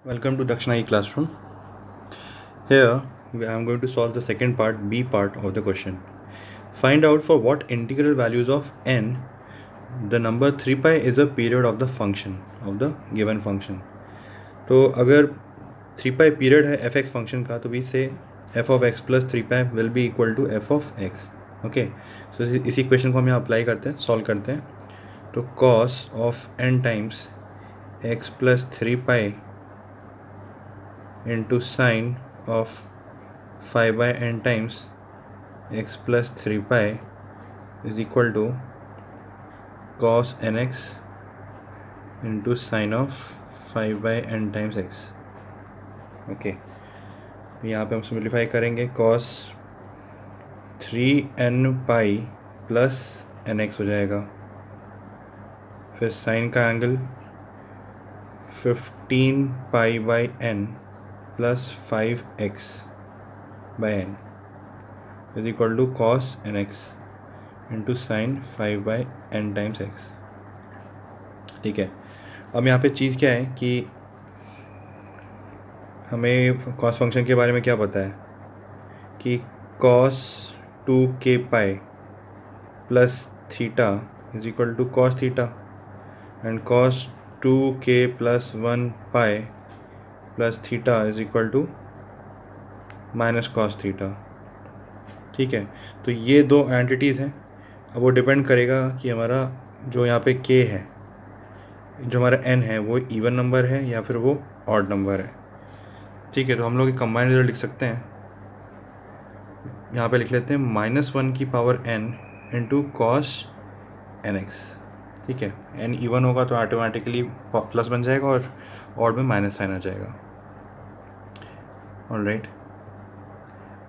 Welcome to Dakshina Classroom. Here I am going to solve the second part, B part of the question. Find out for what integral values of n the number 3 pi is a period of the function of the given function. तो अगर 3 pi period है f(x) function का तो we say f of x plus 3 pi will be equal to f of x. Okay, so इसी equation को हम यहाँ apply करते हैं, सॉल्व करते हैं. तो cos of n times x plus 3 pi into sine of 5 by n times x plus 3 pi is equal to cos nx into sine of 5 by n times x. Okay, यहाँ पे हम simplify करेंगे. cos 3n pi plus nx हो जाएगा. फिर sine का angle 15 pi by n plus 5x by n is equal to cos nx into sine 5 by n times x. ठीक है, अब यहाँ पे चीज़ क्या है कि हमें cos फंक्शन के बारे में क्या पता है कि cos 2k pi plus theta is equal to cos theta and cos 2k plus 1 pi plus theta is equal to minus cos theta. ठीक है, तो ये दो एंटिटीज़ हैं. अब वो डिपेंड करेगा कि हमारा जो यहाँ पे k है, जो हमारा n है, वो इवन नंबर है या फिर वो ऑड नंबर है. ठीक है, तो हम लोग एक कंबाइंड रिजल्ट लिख सकते हैं. यहाँ पे लिख लेते हैं -1 की power n into cos nx. ठीक है, n इवन होगा तो ऑटोमेटिकली प्लस बन जाएगा और ऑड में माइनस साइन आ जाएगा. ऑलराइट,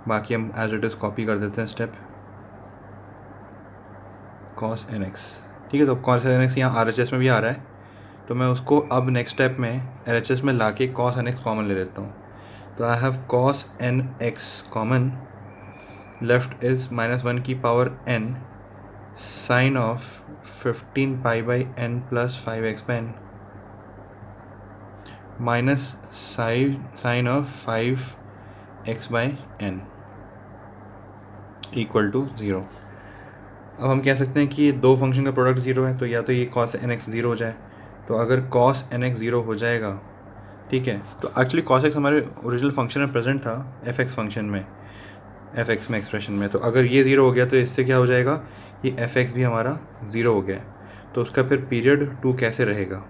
बाकी हम एज इट इज़ कॉपी कर देते हैं स्टेप cos nx. ठीक है, तो cos nx यहाँ RHS में भी आ रहा है, तो मैं उसको अब नेक्स्ट स्टेप में LHS में ला के cos nx कॉमन ले लेता हूँ. तो I have cos nx common, left is -1 की power n sine of 15 pi by n plus 5x by n minus sine of 5x by n equal to 0. अब हम कह सकते हैं कि दो फंक्शन का प्रोडक्ट 0 है, तो या तो ये cos nx 0 हो जाए. तो अगर cos nx 0 हो जाएगा, ठीक है, तो एक्चुअली cos x हमारे ओरिजिनल फंक्शन में प्रेजेंट था f(x) फंक्शन में, f(x) में एक्सप्रेशन में. तो अगर ये 0 हो गया तो इससे क्या हो जाएगा, ये f(x) भी हमारा 0 हो गया. तो उसका फिर पीरियड 2 कैसे रहेगा.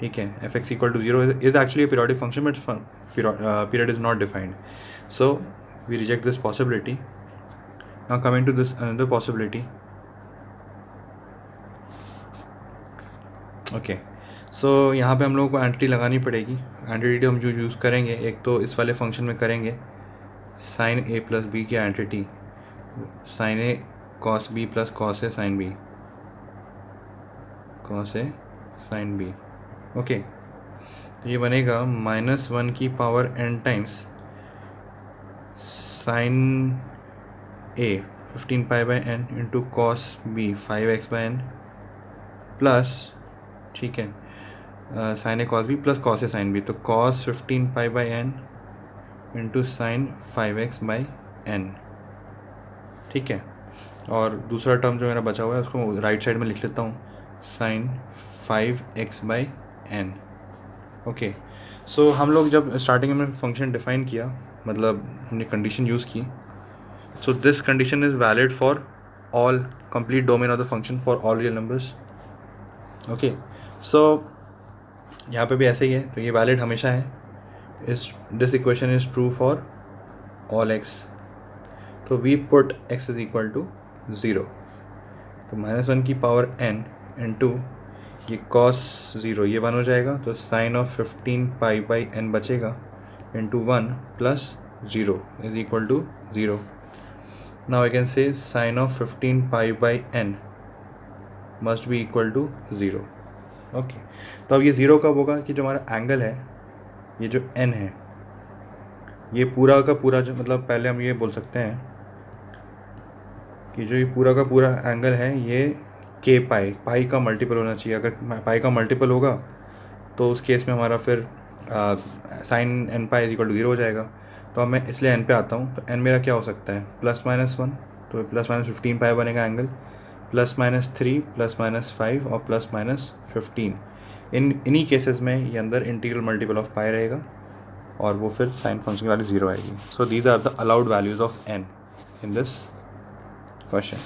ठीक है, f(x) equal to 0 is actually a periodic function but period is not defined, so we reject this possibility. Now coming to this another possibility. Okay, so यहाँ पे हम लोगों को एंटिटी लगानी पड़ेगी. एंटिटी हम जो यूज़ करेंगे, एक तो इस वाले फंक्शन में करेंगे साइन a प्लस बी की entity, sine a cos b plus cos a sine b, cos a sine b. Okay, ये बनेगा -1 की power n times sine a 15 pi by n into cos b 5x by n plus, ठीक है, sine A cos B plus cos A sine B. तो cos 15 pi by n into sine 5x by n. ठीक है, और दूसरा term जो मेरा बचा हुआ है उसको राइट साइड में लिख लेता हूँ, sine 5x by n. Okay, so हम लोग जब स्टार्टिंग में फंक्शन डिफाइन किया, मतलब हमने कंडीशन यूज़ की, so this condition is valid for all complete domain of the function for all real numbers. Okay, so यहाँ पे भी ऐसे ही है, तो ये वैलिड हमेशा है. इस this equation is true for all x. तो we put x is equal to 0. तो -1 की पावर n इंटू ये cos 0, ये 1 हो जाएगा. तो sine of 15 pi by n बचेगा into 1 plus 0 is equal to 0. Now I can say sine of 15 pi by n must be equal to 0. Okay, तो अब ये 0 कब होगा कि जो हमारा एंगल है, ये जो n है, ये पूरा का पूरा, जो मतलब पहले हम ये बोल सकते हैं कि जो ये पूरा का पूरा एंगल है, ये k पाई का मल्टीपल होना चाहिए. अगर पाई का मल्टीपल होगा तो उस केस में हमारा फिर sine N pi is equal to 0 हो जाएगा। तो अब मैं इसलिए एन पे आता हूँ, तो एन मेरा क्या हो सकता है, +-1, तो +-15 पाई बनेगा एंगल, +-3 +-5 और +-15। इन्हीं केसेस में ये अंदर इंटीग्रल मल्टीपल ऑफ पाई रहेगा और वो फिर साइन फंक्शन की वैल्यू 0 आएगी। So these are the allowed values of N in this question.